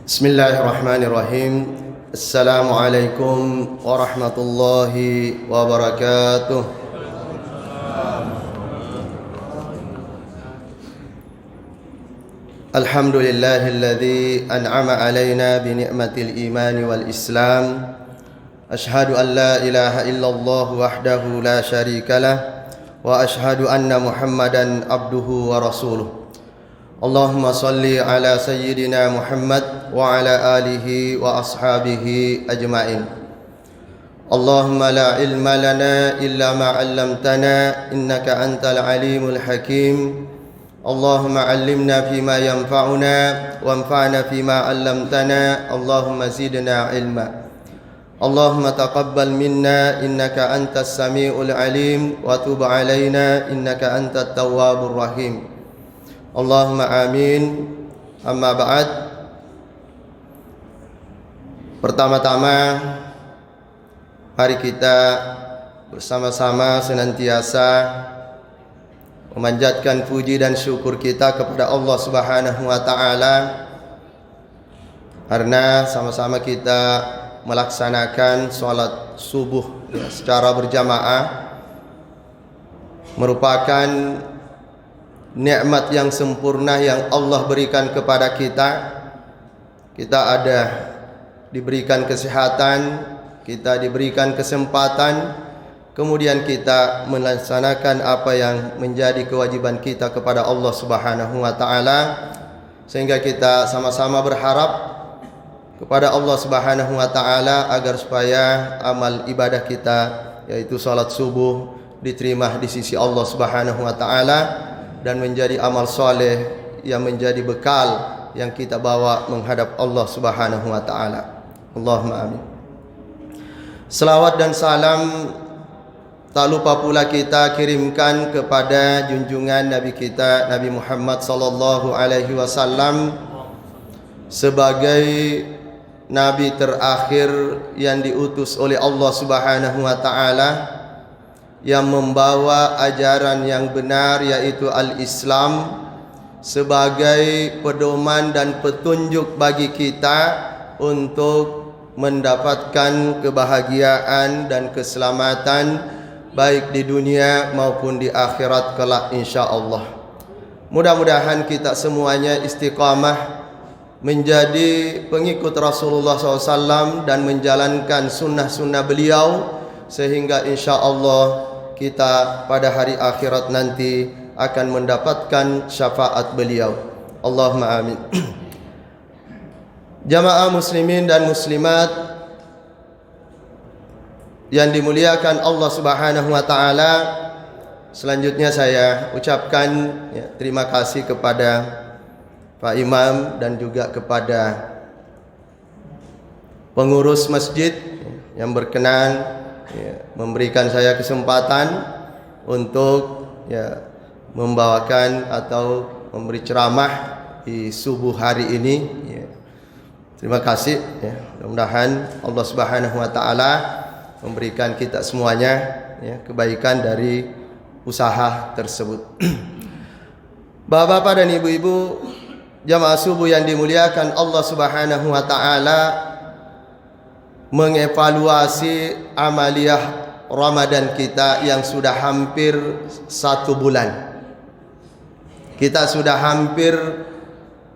Bismillahirrahmanirrahim. Assalamualaikum warahmatullahi wabarakatuh. Alhamdulillahilladzi an'ama alaina bi ni'matil imani wal islam. Ashhadu an la ilaha illallah wahdahu la syarikalah wa ashhadu anna Muhammadan abduhu wa rasuluh. Allahumma salli ala sayyidina Muhammad wa ala alihi wa ashabihi ajma'in. Allahumma la ilma lana illa ma 'allamtana innaka antal alimul hakim. Allahumma 'allimna fima yanfa'una wanfa'na fima 'allamtana. Allahumma zidna ilma. Allahumma taqabbal minna innaka antas samiul alim wa tub 'alaina innaka antat tawwabur rahim. Allahumma amin. Amma ba'd. Pertama-tama mari kita bersama-sama senantiasa memanjatkan puji dan syukur kita kepada Allah Subhanahu wa taala karena sama-sama kita melaksanakan salat subuh secara berjamaah merupakan nikmat yang sempurna yang Allah berikan kepada kita. Kita ada diberikan kesehatan, kita diberikan kesempatan, kemudian kita melaksanakan apa yang menjadi kewajiban kita kepada Allah Subhanahu wa taala, sehingga kita sama-sama berharap kepada Allah Subhanahu wa taala agar supaya amal ibadah kita yaitu salat subuh diterima di sisi Allah Subhanahu wa taala dan menjadi amal soleh yang menjadi bekal yang kita bawa menghadap Allah Subhanahu wa taala. Allahumma amin. Selawat dan salam tak lupa pula kita kirimkan kepada junjungan Nabi kita Nabi Muhammad sallallahu alaihi wasallam sebagai nabi terakhir yang diutus oleh Allah Subhanahu wa taala, yang membawa ajaran yang benar yaitu al-Islam sebagai pedoman dan petunjuk bagi kita untuk mendapatkan kebahagiaan dan keselamatan baik di dunia maupun di akhirat kelak insyaallah. Mudah-mudahan kita semuanya istiqamah menjadi pengikut Rasulullah SAW dan menjalankan sunnah-sunnah beliau, sehingga insyaallah kita pada hari akhirat nanti akan mendapatkan syafaat beliau. Allahumma amin. Jamaah muslimin dan muslimat yang dimuliakan Allah Subhanahu wa taala, selanjutnya saya ucapkan terima kasih kepada Pak Imam dan juga kepada pengurus masjid yang berkenan memberikan saya kesempatan untuk membawakan atau memberi ceramah di subuh hari ini. Terima kasih. Mudah-mudahan Allah Subhanahu wa taala memberikan kita semuanya kebaikan dari usaha tersebut. Bapak-bapak dan ibu-ibu jamaah subuh yang dimuliakan Allah Subhanahu wa taala, mengevaluasi amaliyah Ramadan kita yang sudah hampir 1 bulan. Kita sudah hampir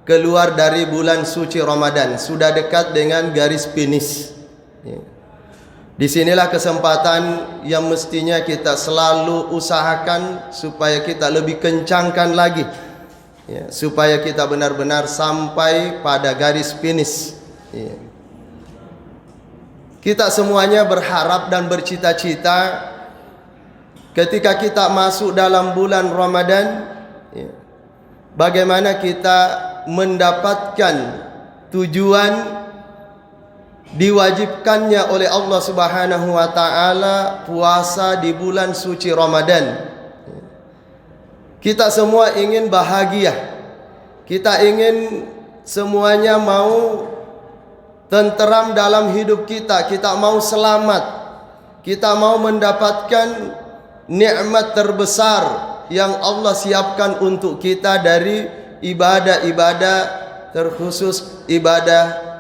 keluar dari bulan suci Ramadan, sudah dekat dengan garis finish. Disinilah kesempatan yang mestinya kita selalu usahakan supaya kita lebih kencangkan lagi, supaya kita benar-benar sampai pada garis finish. Kita semuanya berharap dan bercita-cita ketika kita masuk dalam bulan Ramadan, bagaimana kita mendapatkan tujuan diwajibkannya oleh Allah Subhanahu wa taala puasa di bulan suci Ramadan. Kita semua ingin bahagia. Kita ingin semuanya mau tenteram dalam hidup kita. Kita mau selamat. Kita mau mendapatkan nikmat terbesar yang Allah siapkan untuk kita dari ibadah-ibadah terkhusus ibadah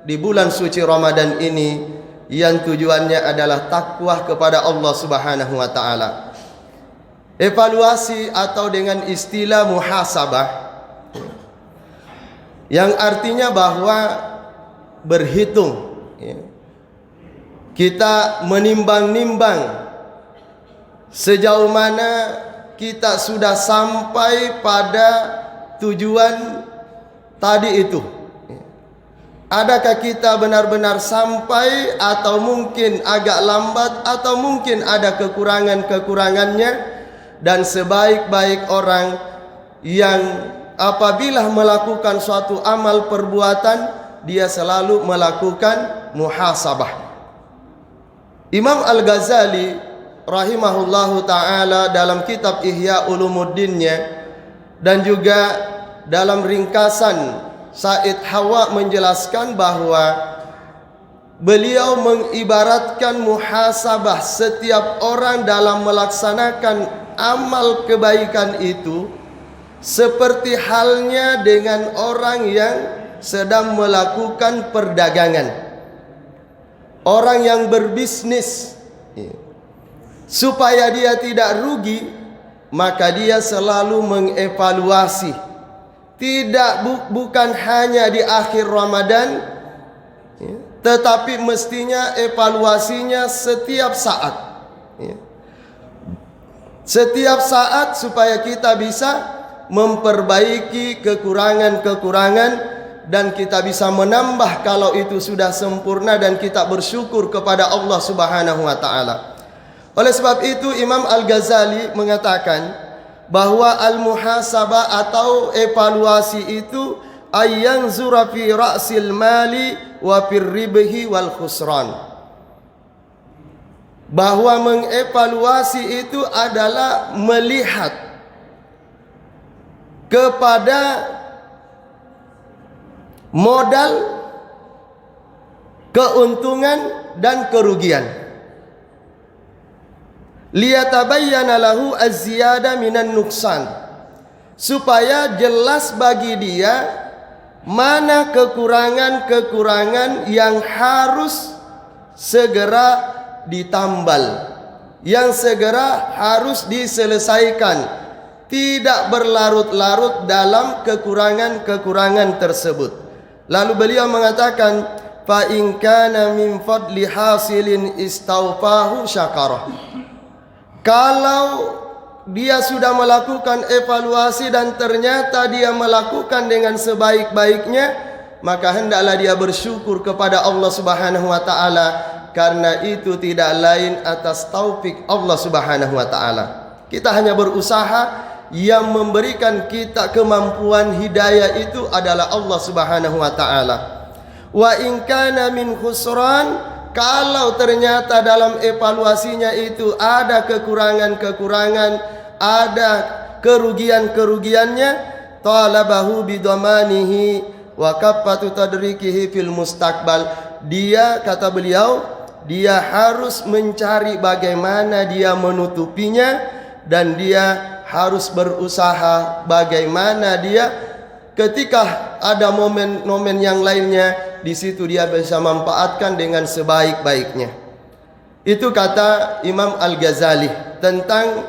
di bulan suci Ramadan ini yang tujuannya adalah takwa kepada Allah Subhanahu wa taala. Evaluasi atau dengan istilah muhasabah yang artinya bahwa berhitung, kita menimbang-nimbang sejauh mana kita sudah sampai pada tujuan tadi itu. Adakah kita benar-benar sampai atau mungkin agak lambat atau mungkin ada kekurangan-kekurangannya. Dan sebaik-baik orang yang apabila melakukan suatu amal perbuatan, dia selalu melakukan muhasabah. Imam Al-Ghazali rahimahullahu ta'ala dalam kitab Ihya Ulumuddinnya dan juga dalam ringkasan Said Hawa menjelaskan bahwa beliau mengibaratkan muhasabah setiap orang dalam melaksanakan amal kebaikan itu seperti halnya dengan orang yang sedang melakukan perdagangan, orang yang berbisnis. Supaya dia tidak rugi, maka dia selalu mengevaluasi, bukan hanya di akhir Ramadan, tetapi mestinya evaluasinya setiap saat. Setiap saat supaya kita bisa memperbaiki kekurangan-kekurangan dan kita bisa menambah kalau itu sudah sempurna dan kita bersyukur kepada Allah Subhanahu wa taala. Oleh sebab itu Imam Al-Ghazali mengatakan bahwa al-muhasabah atau evaluasi itu ayyanzura fi ra'sil mali wa fir ribhi wal khusran. Bahwa mengevaluasi itu adalah melihat kepada modal, keuntungan dan kerugian. Liyatabayyana lahu az-ziyada minan nuksan, supaya jelas bagi dia mana kekurangan-kekurangan yang harus segera ditambal, yang segera harus diselesaikan, tidak berlarut-larut dalam kekurangan-kekurangan tersebut. Lalu beliau mengatakan, fa in kana min fadli hasilin istaufahu syakarah. Kalau dia sudah melakukan evaluasi dan ternyata dia melakukan dengan sebaik-baiknya, maka hendaklah dia bersyukur kepada Allah Subhanahu wa taala, karena itu tidak lain atas taufik Allah Subhanahu wa taala. Kita hanya berusaha, yang memberikan kita kemampuan hidayah itu adalah Allah Subhanahu wa taala. Wa in kana min khusran, kalau ternyata dalam evaluasinya itu ada kekurangan-kekurangan, ada kerugian-kerugiannya, talabahu bidamanihi wa kaffatu tadrikihi fil mustaqbal. Dia, kata beliau, dia harus mencari bagaimana dia menutupinya, dan dia harus berusaha bagaimana dia ketika ada momen-momen yang lainnya, di situ dia bisa manfaatkan dengan sebaik-baiknya. Itu kata Imam Al-Ghazali tentang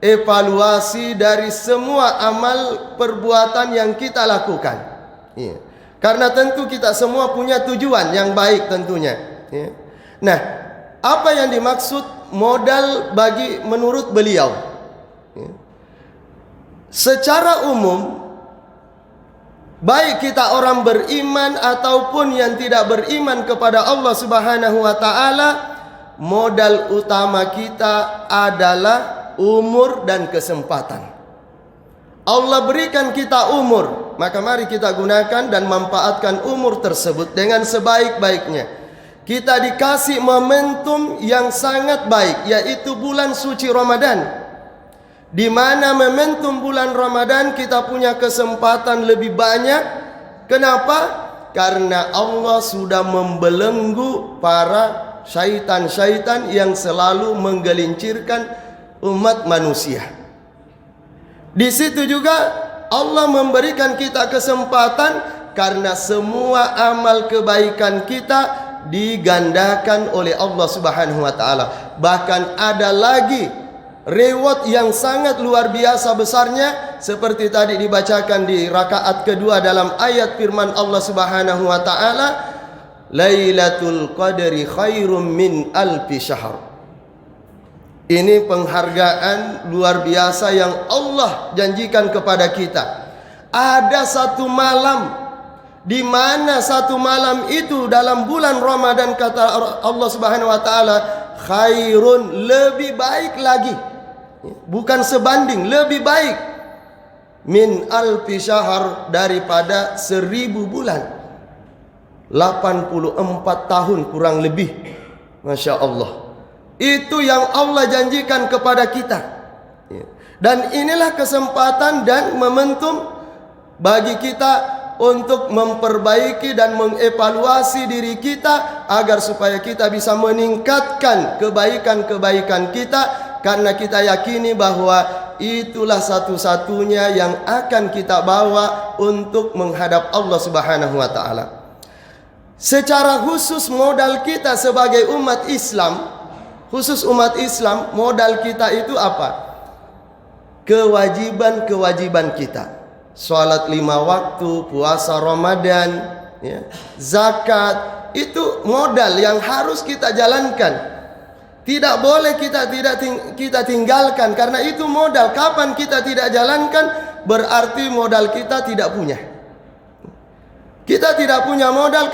evaluasi dari semua amal perbuatan yang kita lakukan. Karena tentu kita semua punya tujuan yang baik tentunya. Nah, apa yang dimaksud modal bagi menurut beliau? Secara umum, baik kita orang beriman ataupun yang tidak beriman kepada Allah Subhanahu wa taala, modal utama kita adalah umur dan kesempatan. Allah berikan kita umur, maka mari kita gunakan dan manfaatkan umur tersebut dengan sebaik-baiknya. Kita dikasih momentum yang sangat baik, yaitu bulan suci Ramadan, di mana momentum bulan Ramadan kita punya kesempatan lebih banyak. Kenapa? Karena Allah sudah membelenggu para syaitan-syaitan yang selalu menggelincirkan umat manusia. Di situ juga Allah memberikan kita kesempatan karena semua amal kebaikan kita digandakan oleh Allah Subhanahu wa taala. Bahkan ada lagi reward yang sangat luar biasa besarnya, seperti tadi dibacakan di rakaat kedua dalam ayat firman Allah Subhanahu wa taala, Lailatul Qadri khairum min alfi syahr. Ini penghargaan luar biasa yang Allah janjikan kepada kita. Ada satu malam, di mana satu malam itu dalam bulan Ramadan, kata Allah Subhanahu wa taala, khairun, lebih baik lagi. Bukan sebanding, lebih baik, min alfi syahr, daripada 1000 bulan. 84 tahun kurang lebih. Masya Allah. Itu yang Allah janjikan kepada kita. Dan inilah kesempatan dan momentum bagi kita untuk memperbaiki dan mengevaluasi diri kita, agar supaya kita bisa meningkatkan kebaikan-kebaikan kita, karena kita yakini bahwa itulah satu-satunya yang akan kita bawa untuk menghadap Allah Subhanahu wa taala. Secara khusus modal kita sebagai umat Islam, khusus umat Islam, modal kita itu apa? Kewajiban-kewajiban kita. Salat 5 waktu, puasa Ramadan, ya, zakat, itu modal yang harus kita jalankan. Tidak boleh kita tinggalkan, karena itu modal. Kapan kita tidak jalankan, berarti modal kita tidak punya. Kita tidak punya modal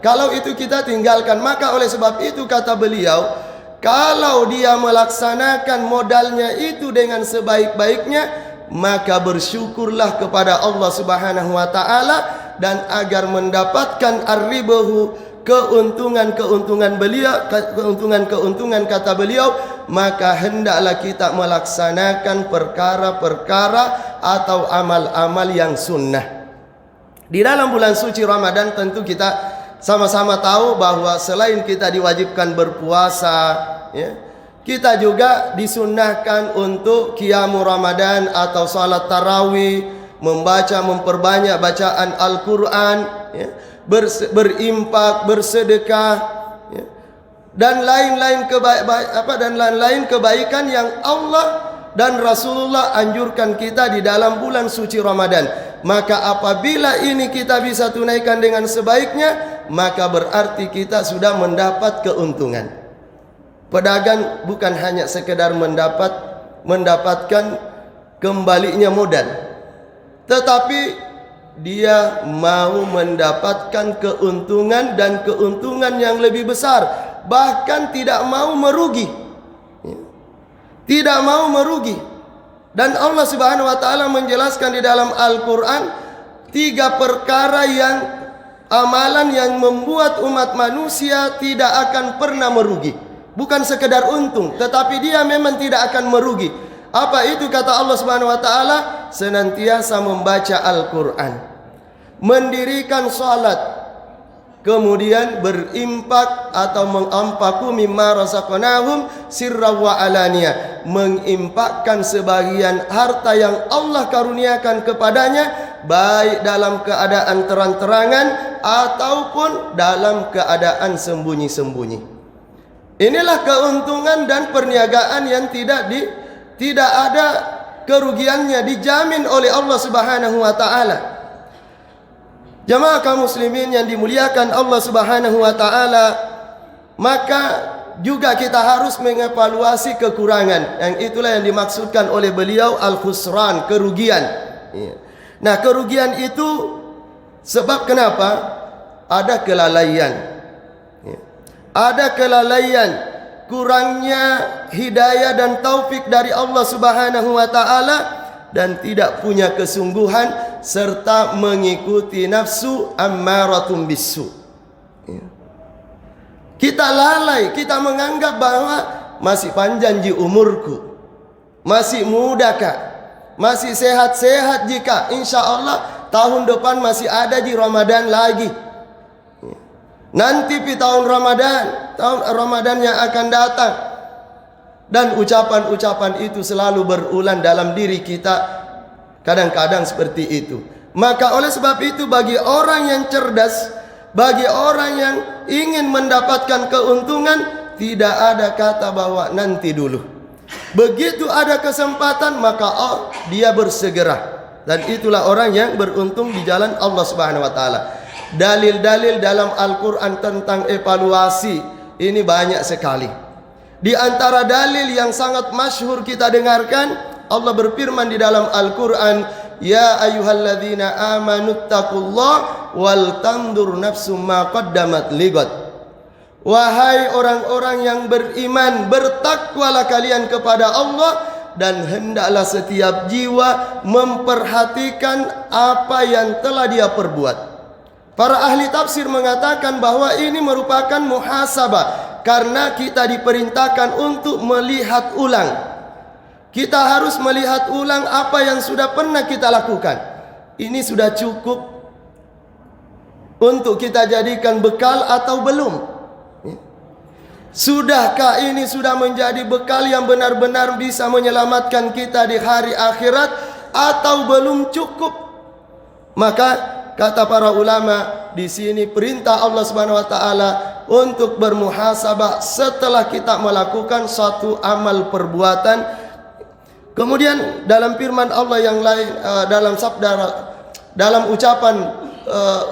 kalau itu kita tinggalkan. Maka oleh sebab itu kata beliau, kalau dia melaksanakan modalnya itu dengan sebaik-baiknya, maka bersyukurlah kepada Allah Subhanahu wa taala, dan agar mendapatkan ar-ribahu, keuntungan kata beliau, maka hendaklah kita melaksanakan perkara-perkara atau amal-amal yang sunnah. Di dalam bulan suci Ramadan tentu kita sama-sama tahu bahwa selain kita diwajibkan berpuasa, ya, kita juga disunnahkan untuk qiyamul Ramadan atau salat tarawih, memperbanyak bacaan Al-Quran, ya, berimpak, bersedekah, ya, dan lain-lain kebaikan yang Allah dan Rasulullah anjurkan kita di dalam bulan suci Ramadan. Maka apabila ini kita bisa tunaikan dengan sebaiknya, maka berarti kita sudah mendapat keuntungan. Pedagang bukan hanya sekedar mendapatkan kembalinya modal, tetapi dia mau mendapatkan keuntungan, dan keuntungan yang lebih besar, bahkan tidak mau merugi. Tidak mau merugi. Dan Allah Subhanahu wa taala menjelaskan di dalam Al-Qur'an 3 perkara yang amalan yang membuat umat manusia tidak akan pernah merugi. Bukan sekedar untung, tetapi dia memang tidak akan merugi. Apa itu kata Allah Subhanahu wa taala? Senantiasa membaca Al-Qur'an, mendirikan salat, kemudian berimpak atau mengampaku mimma razaqnahum sirra wa alaniya, mengimpakkan sebagian harta yang Allah karuniakan kepadanya, baik dalam keadaan terang-terangan ataupun dalam keadaan sembunyi-sembunyi. Inilah keuntungan dan perniagaan yang tidak ada kerugiannya, dijamin oleh Allah Subhanahu wa taala. Jamaah kaum muslimin yang dimuliakan Allah Subhanahu wa taala, maka juga kita harus mengevaluasi kekurangan. Yang itulah yang dimaksudkan oleh beliau al-khusran, kerugian. Nah, kerugian itu sebab kenapa? Ada kelalaian. Ada kelalaian, kurangnya hidayah dan taufik dari Allah Subhanahu wa taala, dan tidak punya kesungguhan serta mengikuti nafsu ammaratum bisu. Kita lalai, kita menganggap bahwa masih panjang ji umurku, masih muda kak, masih sehat-sehat jika insya Allah tahun depan masih ada di Ramadan lagi. Nanti di tahun Ramadan yang akan datang. Dan ucapan-ucapan itu selalu berulang dalam diri kita Kadang-kadang seperti itu. Maka oleh sebab itu, bagi orang yang cerdas, bagi orang yang ingin mendapatkan keuntungan, tidak ada kata bahwa nanti dulu. Begitu ada kesempatan, maka dia bersegera. Dan itulah orang yang beruntung di jalan Allah Subhanahu wa taala. Dalil-dalil dalam Al-Quran tentang evaluasi ini banyak sekali. Di antara dalil yang sangat masyhur kita dengarkan, Allah berfirman di dalam Al-Quran, "Ya ayyuhalladzina amanu taqullaha wal tandur nafsum ma qaddamat lighad." Wahai orang-orang yang beriman, bertakwalah kalian kepada Allah, dan hendaklah setiap jiwa memperhatikan apa yang telah dia perbuat. Para ahli tafsir mengatakan bahwa ini merupakan muhasabah, karena kita diperintahkan untuk melihat ulang. Kita harus melihat ulang apa yang sudah pernah kita lakukan. Ini sudah cukup untuk kita jadikan bekal atau belum? Sudahkah ini sudah menjadi bekal yang benar-benar bisa menyelamatkan kita di hari akhirat, atau belum cukup? Maka kata para ulama, di sini perintah Allah Subhanahu wa taala untuk bermuhasabah setelah kita melakukan suatu amal perbuatan. Kemudian dalam firman Allah yang lain, dalam ucapan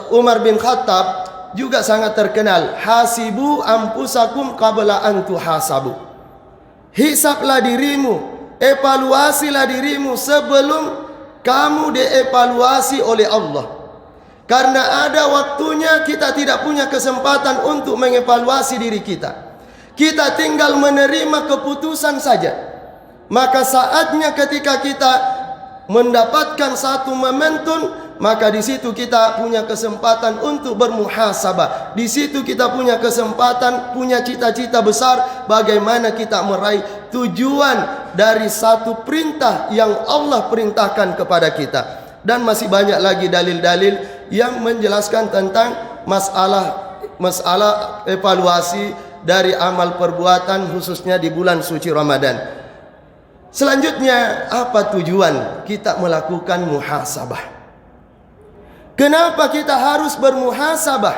Umar bin Khattab juga sangat terkenal, hasibu ampusakum qabla an tuhasabu. Hisablah dirimu, evaluasilah dirimu sebelum kamu dievaluasi oleh Allah. Karena ada waktunya kita tidak punya kesempatan untuk mengevaluasi diri kita. Kita tinggal menerima keputusan saja. Maka saatnya ketika kita mendapatkan satu momentum, maka di situ kita punya kesempatan untuk bermuhasabah. Di situ kita punya kesempatan, punya cita-cita besar, bagaimana kita meraih tujuan dari satu perintah yang Allah perintahkan kepada kita. Dan masih banyak lagi dalil-dalil yang menjelaskan tentang masalah evaluasi dari amal perbuatan, khususnya di bulan suci Ramadan. Selanjutnya, apa tujuan kita melakukan muhasabah? Kenapa kita harus bermuhasabah?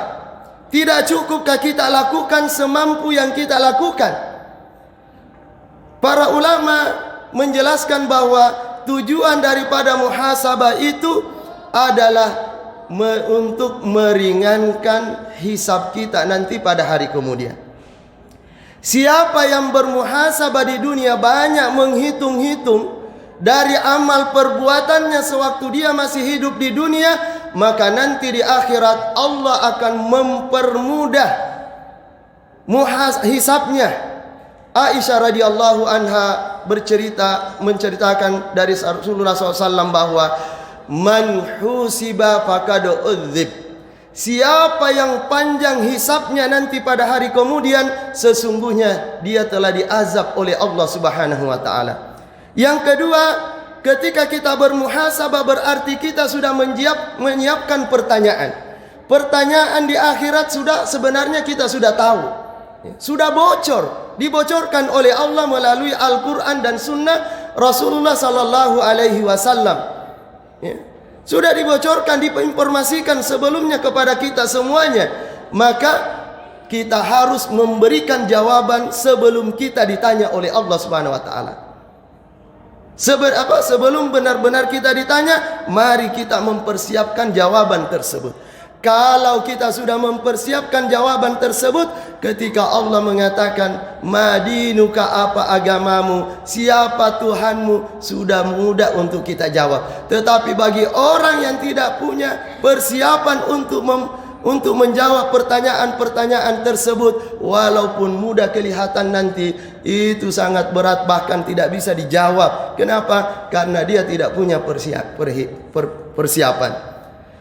Tidak cukupkah kita lakukan semampu yang kita lakukan? Para ulama menjelaskan bahwa tujuan daripada muhasabah itu adalah untuk meringankan hisab kita nanti pada hari kemudian. Siapa yang bermuhasabah di dunia banyak menghitung-hitung dari amal perbuatannya sewaktu dia masih hidup di dunia, maka nanti di akhirat Allah akan mempermudah hisabnya. Aisyah radhiyallahu anha menceritakan dari Rasulullah SAW bahwa man husiba faqad udzib. Siapa yang panjang hisabnya nanti pada hari kemudian, sesungguhnya dia telah diazab oleh Allah Subhanahu wa taala. Yang kedua, ketika kita bermuhasabah berarti kita sudah menyiapkan pertanyaan. Pertanyaan di akhirat sebenarnya kita sudah tahu. Sudah dibocorkan oleh Allah melalui Al-Quran dan Sunnah Rasulullah sallallahu alaihi wasallam. Sudah dibocorkan, diinformasikan sebelumnya kepada kita semuanya. Maka kita harus memberikan jawaban sebelum kita ditanya oleh Allah Subhanahu wa taala. Sebelum benar-benar kita ditanya, mari kita mempersiapkan jawaban tersebut. Kalau kita sudah mempersiapkan jawaban tersebut, ketika Allah mengatakan madinuka, apa agamamu, siapa Tuhanmu, sudah mudah untuk kita jawab. Tetapi bagi orang yang tidak punya persiapan untuk menjawab pertanyaan-pertanyaan tersebut, walaupun mudah kelihatan nanti, itu sangat berat, bahkan tidak bisa dijawab. Kenapa? Karena dia tidak punya persiapan.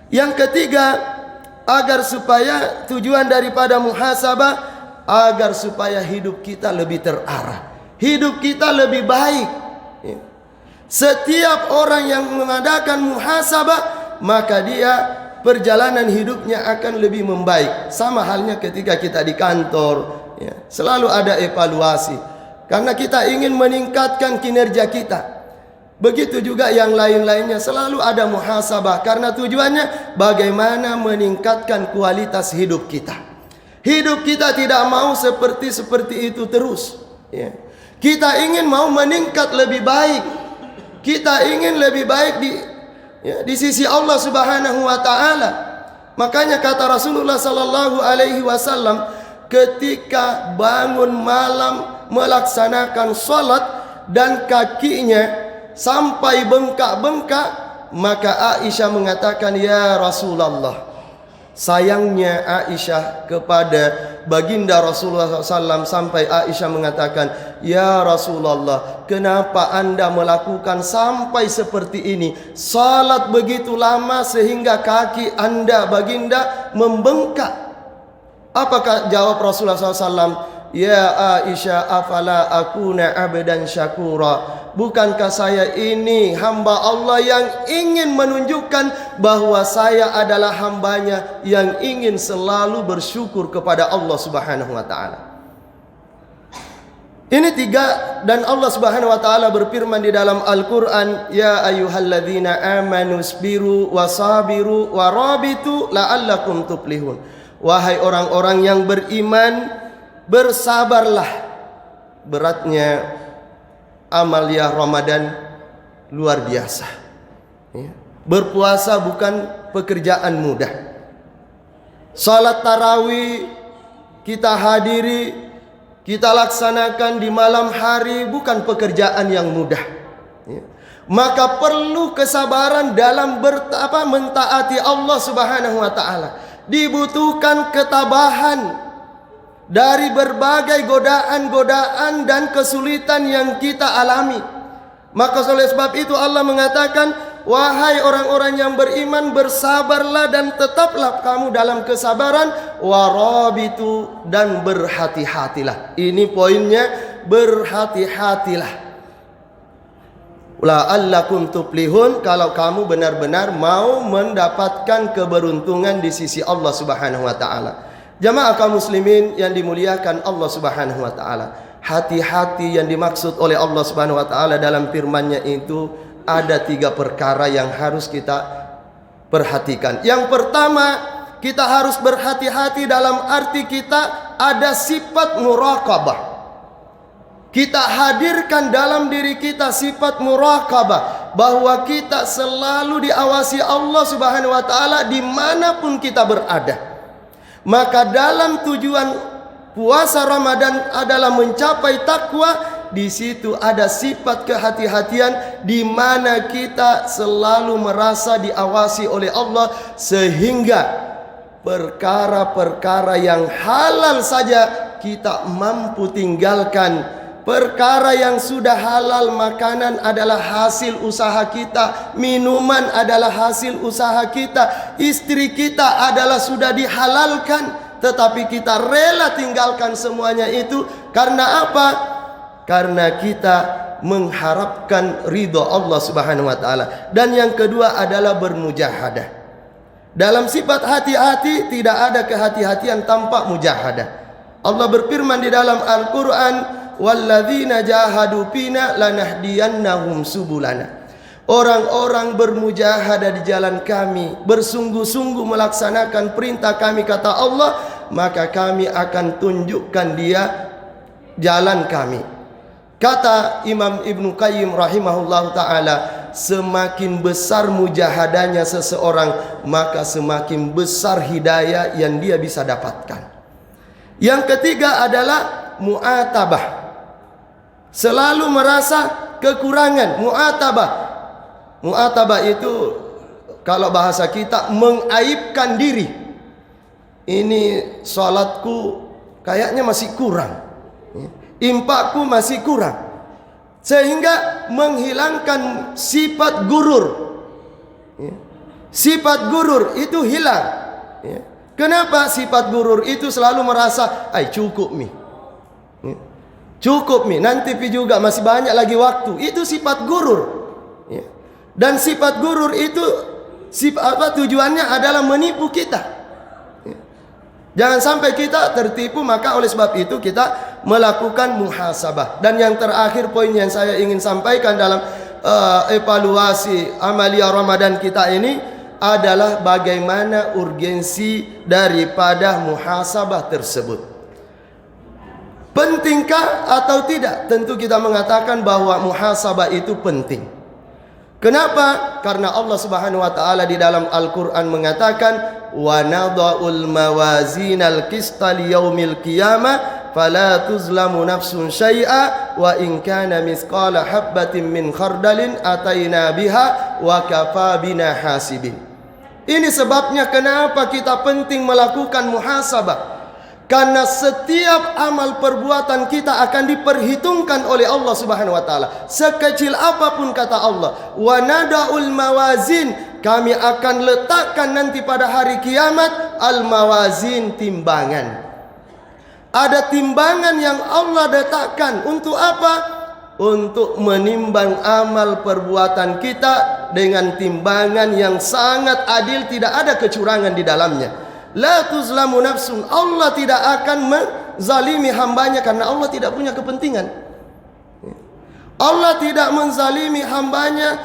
Yang ketiga, agar supaya tujuan daripada muhasabah, agar supaya hidup kita lebih terarah, hidup kita lebih baik. Setiap orang yang mengadakan muhasabah, maka dia perjalanan hidupnya akan lebih membaik. Sama halnya ketika kita di kantor, selalu ada evaluasi, karena kita ingin meningkatkan kinerja kita. Begitu juga yang lain-lainnya, selalu ada muhasabah, karena tujuannya bagaimana meningkatkan kualitas hidup kita. Hidup kita tidak mau seperti itu terus, ya. Kita ingin mau meningkat lebih baik. Kita ingin lebih baik di sisi Allah Subhanahu wa taala. Makanya kata Rasulullah sallallahu alaihi wasallam, ketika bangun malam melaksanakan salat dan kakinya sampai bengkak-bengkak, maka Aisyah mengatakan, "Ya Rasulullah." Sayangnya Aisyah kepada baginda Rasulullah SAW, sampai Aisyah mengatakan, "Ya Rasulullah, kenapa anda melakukan sampai seperti ini? Salat begitu lama sehingga kaki anda baginda membengkak." Apakah jawab Rasulullah SAW? "Ya Aisyah, afala akuna abdan syakura." Bukankah saya ini hamba Allah yang ingin menunjukkan bahwa saya adalah hambanya yang ingin selalu bersyukur kepada Allah Subhanahu wa taala. Ini tiga, dan Allah Subhanahu wa taala berfirman di dalam Al-Qur'an, "Ya ayyuhalladzina amanu sabiru wasabiru warabitu la'allakum tuflihun." Wahai orang-orang yang beriman, bersabarlah. Beratnya amalia Ramadan luar biasa, ya. Berpuasa bukan pekerjaan mudah. Salat tarawih kita hadiri, kita laksanakan di malam hari, bukan pekerjaan yang mudah, ya. Maka perlu kesabaran dalam mentaati Allah Subhanahu wa taala. Dibutuhkan ketabahan dari berbagai godaan-godaan dan kesulitan yang kita alami. Maka oleh sebab itu Allah mengatakan, "Wahai orang-orang yang beriman, bersabarlah dan tetaplah kamu dalam kesabaran, warabitu, dan berhati-hatilah." Ini poinnya, berhati-hatilah. La'allakum tuflihun, kalau kamu benar-benar mau mendapatkan keberuntungan di sisi Allah Subhanahu wa taala. Jamaah kaum muslimin yang dimuliakan Allah Subhanahu wa taala, hati-hati yang dimaksud oleh Allah Subhanahu wa taala dalam firman-Nya itu ada 3 perkara yang harus kita perhatikan. Yang pertama, kita harus berhati-hati dalam arti kita ada sifat muraqabah. Kita hadirkan dalam diri kita sifat muraqabah, bahwa kita selalu diawasi Allah Subhanahu wa taala dimanapun kita berada. Maka dalam tujuan puasa Ramadan adalah mencapai takwa. Di situ ada sifat kehati-hatian di mana kita selalu merasa diawasi oleh Allah, sehingga perkara-perkara yang halal saja kita mampu tinggalkan. Perkara yang sudah halal, makanan adalah hasil usaha kita, minuman adalah hasil usaha kita, istri kita adalah sudah dihalalkan, tetapi kita rela tinggalkan semuanya itu. Karena apa? Karena kita mengharapkan ridho Allah Subhanahu wa taala. Dan yang kedua adalah bermujahadah. Dalam sifat hati-hati tidak ada kehati-hatian tanpa mujahadah. Allah berfirman di dalam Al-Qur'an, "Walladzina jahadu fina lanahdiyannahum subulana." Orang-orang bermujahadah di jalan kami, bersungguh-sungguh melaksanakan perintah kami, kata Allah, maka kami akan tunjukkan dia jalan kami. Kata Imam Ibnu Qayyim rahimahullah ta'ala, semakin besar mujahadahnya seseorang, maka semakin besar hidayah yang dia bisa dapatkan. Yang ketiga adalah mu'atabah. Selalu merasa kekurangan. Mu'atabah itu kalau bahasa kita mengaibkan diri. Ini salatku kayaknya masih kurang, infakku masih kurang, sehingga menghilangkan sifat gurur. Sifat gurur itu hilang. Kenapa sifat gurur itu selalu merasa, cukup mi, cukup mi, nanti pi juga masih banyak lagi waktu. Itu sifat gurur. Dan sifat gurur itu tujuannya adalah menipu kita. Jangan sampai kita tertipu. Maka oleh sebab itu kita melakukan muhasabah. Dan yang terakhir poin yang saya ingin sampaikan dalam evaluasi amalia Ramadan kita ini adalah bagaimana urgensi daripada muhasabah tersebut. Pentingkah atau tidak? Tentu kita mengatakan bahwa muhasabah itu penting. Kenapa? Karena Allah Subhanahu wa taala di dalam Al-Qur'an mengatakan wa nadha'ul mawazinal qista liyaumil qiyamah fala tuzlamu nafsun syai'a wa in kana mithqala habbatin min khardalin ataina biha wa kafa bina hasibin. Ini sebabnya kenapa kita penting melakukan muhasabah. Karena setiap amal perbuatan kita akan diperhitungkan oleh Allah Subhanahu wa taala. Sekecil apapun kata Allah, wa nada'ul mawazin, kami akan letakkan nanti pada hari kiamat al-mawazin, timbangan. Ada timbangan yang Allah letakkan untuk apa? Untuk menimbang amal perbuatan kita dengan timbangan yang sangat adil, tidak ada kecurangan di dalamnya. La tuzlamu nafsun, Allah tidak akan menzalimi hambanya karena Allah tidak punya kepentingan. Allah tidak menzalimi hambanya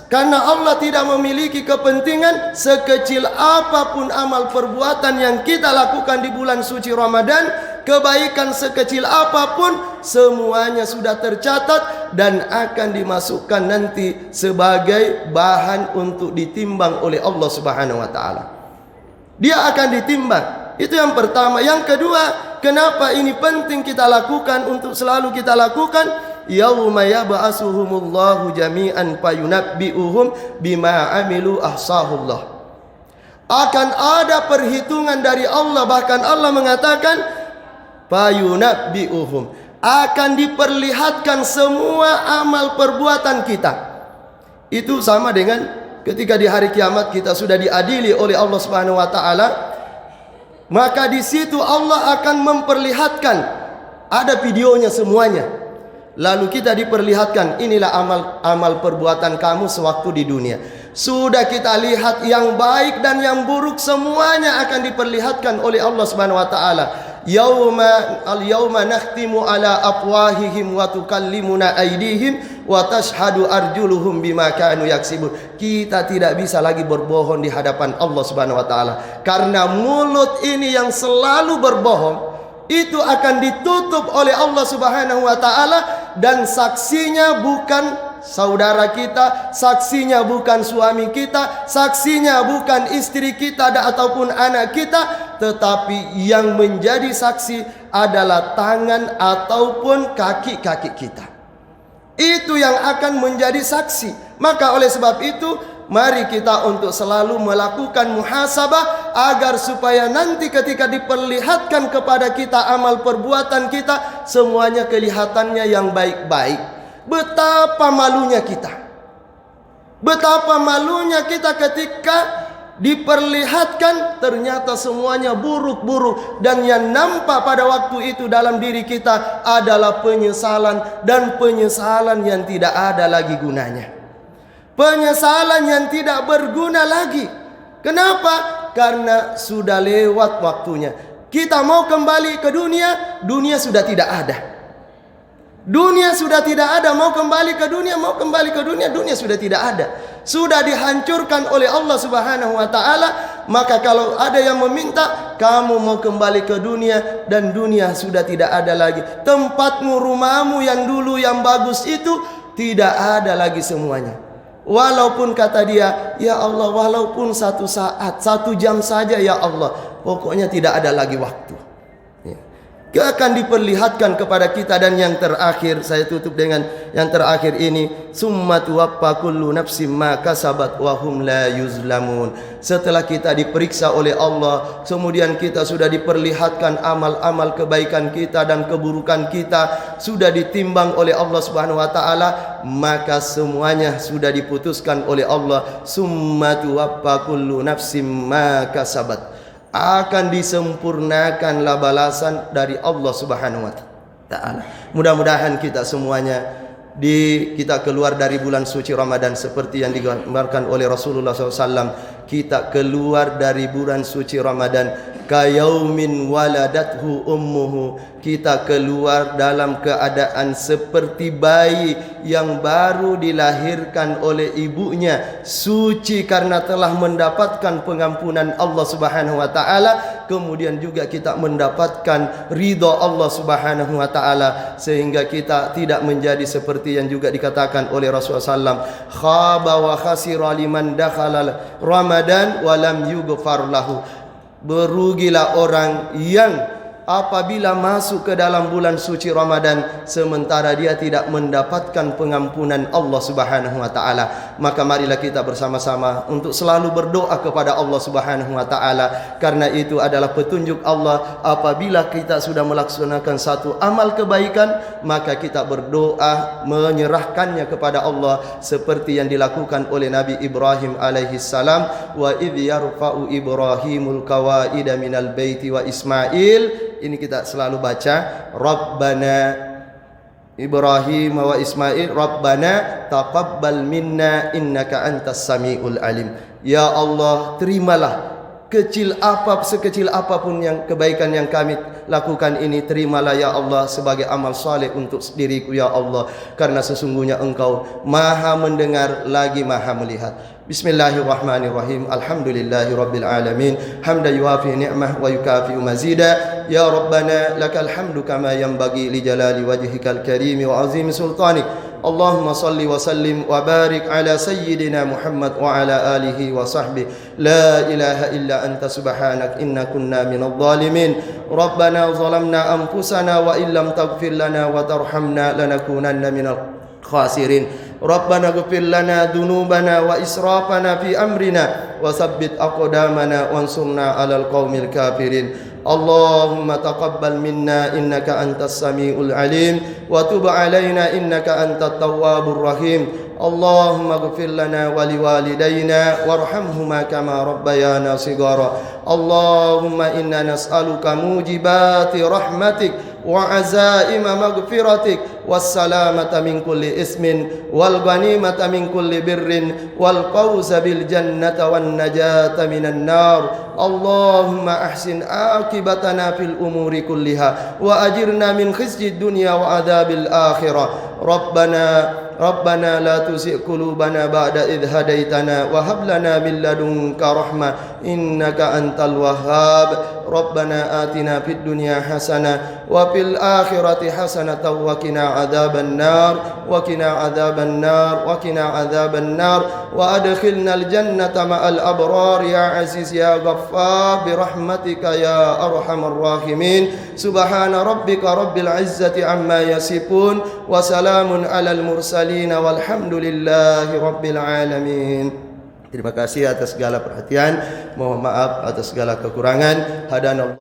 karena Allah tidak memiliki kepentingan. Sekecil apapun amal perbuatan yang kita lakukan di bulan suci Ramadan, kebaikan sekecil apapun, semuanya sudah tercatat dan akan dimasukkan nanti sebagai bahan untuk ditimbang oleh Allah Subhanahu wa taala. Dia akan ditimbang. Itu yang pertama. Yang kedua, kenapa ini penting kita lakukan, untuk selalu kita lakukan? Yauma yab'asuhumullahu jami'an fayunabbi'uhum bima amilu ahsahullah. Akan ada perhitungan dari Allah. Bahkan Allah mengatakan fayunabbi'uhum, akan diperlihatkan semua amal perbuatan kita. Itu sama dengan ketika di hari kiamat kita sudah diadili oleh Allah Subhanahu wa taala, maka di situ Allah akan memperlihatkan, ada videonya semuanya. Lalu kita diperlihatkan, inilah amal perbuatan kamu sewaktu di dunia. Sudah kita lihat yang baik dan yang buruk, semuanya akan diperlihatkan oleh Allah Subhanahu wa taala. Al-yawma nakhtimu ala afwahihim wa tukallimuna aydihim wa tashhadu arjuluhum bima kanu yaksibun. Kita tidak bisa lagi berbohong di hadapan Allah Subhanahu wa taala, karena mulut ini yang selalu berbohong itu akan ditutup oleh Allah Subhanahu wa taala, dan saksinya bukan saudara kita, saksinya bukan suami kita, saksinya bukan istri kita ataupun anak kita, tetapi yang menjadi saksi adalah tangan ataupun kaki-kaki kita. Itu yang akan menjadi saksi. Maka oleh sebab itu, mari kita untuk selalu melakukan muhasabah, agar supaya nanti ketika diperlihatkan kepada kita amal perbuatan kita, semuanya kelihatannya yang baik-baik. Betapa malunya kita. Betapa malunya kita ketika diperlihatkan ternyata semuanya buruk-buruk, dan yang nampak pada waktu itu dalam diri kita adalah penyesalan, dan penyesalan yang tidak ada lagi gunanya. Penyesalan yang tidak berguna lagi. Kenapa? Karena sudah lewat waktunya. Kita mau kembali ke dunia, dunia sudah tidak ada. Dunia sudah tidak ada. Mau kembali ke dunia, dunia sudah tidak ada. Sudah dihancurkan oleh Allah Subhanahu wa taala. Maka kalau ada yang meminta, kamu mau kembali ke dunia, dan dunia sudah tidak ada lagi. Tempatmu, rumahmu yang dulu yang bagus itu tidak ada lagi semuanya. Walaupun kata dia, ya Allah, walaupun satu saat, 1 jam saja ya Allah, pokoknya tidak ada lagi waktu. Akan diperlihatkan kepada kita. Dan yang terakhir, saya tutup dengan yang terakhir ini, summa tuwaffa kullu nafsin ma kasabat wa hum la yuzlamun. Setelah kita diperiksa oleh Allah, kemudian kita sudah diperlihatkan amal-amal kebaikan kita dan keburukan kita, sudah ditimbang oleh Allah Subhanahu wa taala, maka semuanya sudah diputuskan oleh Allah. Summa tuwaffa kullu nafsin ma kasabat, akan disempurnakanlah balasan dari Allah Subhanahu wa taala. Mudah-mudahan kita semuanya kita keluar dari bulan suci Ramadan seperti yang digambarkan oleh Rasulullah SAW. kita keluar dari bulan suci Ramadan kayaumin waladathu ummuhu, kita keluar dalam keadaan seperti bayi yang baru dilahirkan oleh ibunya, suci karena telah mendapatkan pengampunan Allah Subhanahu wa taala, kemudian juga kita mendapatkan ridha Allah Subhanahu wa taala, sehingga kita tidak menjadi seperti yang juga dikatakan oleh Rasulullah SAW, khaba wa khasira liman dakhala Ramadan wa lam yughfar lahu. Berugilah orang yang apabila masuk ke dalam bulan suci Ramadan sementara dia tidak mendapatkan pengampunan Allah Subhanahu wa taala. Maka marilah kita bersama-sama untuk selalu berdoa kepada Allah Subhanahu wa taala, karena itu adalah petunjuk Allah. Apabila kita sudah melaksanakan satu amal kebaikan, maka kita berdoa menyerahkannya kepada Allah seperti yang dilakukan oleh Nabi Ibrahim alaihi salam, wa idh yarfa'u Ibrahimul qawaida minal baiti wa Ismail. Ini kita selalu baca, Rabbana Ibrahim wa Ismail, Rabbana taqabbal minna innaka antas samiul alim. Ya Allah, terimalah sekecil apapun yang kebaikan yang kami lakukan ini, terimalah ya Allah sebagai amal saleh untuk diriku ya Allah, karena sesungguhnya Engkau Maha mendengar lagi Maha melihat. Bismillahirrahmanirrahim. Alhamdulillahi rabbil alamin. Hamdan yuafi ni'mah wa yukafi'u mazida. Ya Rabbana lakal hamdu kama yanbaghi li jalali wajhikal karim wa azimi sultanik. Allahumma salli wa sallim wa barik ala sayyidina Muhammad wa ala alihi wa sahbihi. La ilaha illa anta subhanak inna kunna minadh dhalimin. Rabbana zalamna anfusana wa illam taghfir lana wa tarhamna lanakunanna minal khasirin. Rabbana ighfir lana dhunubana wa israfana fi amrina wa tsabbit aqdamana wansurna 'alal qaumil kafirin. Allahumma taqabbal minna innaka antas samiul alim wa tub 'alaina innaka antat tawwabur rahim. Allahumma ighfir lana wa liwalidayna warhamhuma kama rabbayana shighara. Allahumma inna nas'aluka mujibati rahmatik wa azaima maghfiratik wassalamata min kulli ismin wal ghanimata min kulli birrin wal fawza bil jannati wan najata minan nar. Allahumma ahsin aqibatana fil umuri kulliha wa ajirna min khizyid dunya wa adzabil akhirah. Rabbana la tuzigh qulubana ba'da idh hadaitana wa hab lana min ladunka rahmah innaka antal wahhab. Rabbana atina fid dunya hasanah wa fil akhirati hasanatan wa qina adzaban nar wa qina adzaban nar wa qina adzaban nar wa adkhilnal jannata ma'al abrar ya aziz ya ghaffar bi rahmatika ya arhamar rahimin. Subhana rabbika rabbil izzati amma yasifun wa salamun alal mursalin walhamdulillahi rabbil alamin. Terima kasih atas segala perhatian. Mohon maaf atas segala kekurangan. Hadanallah.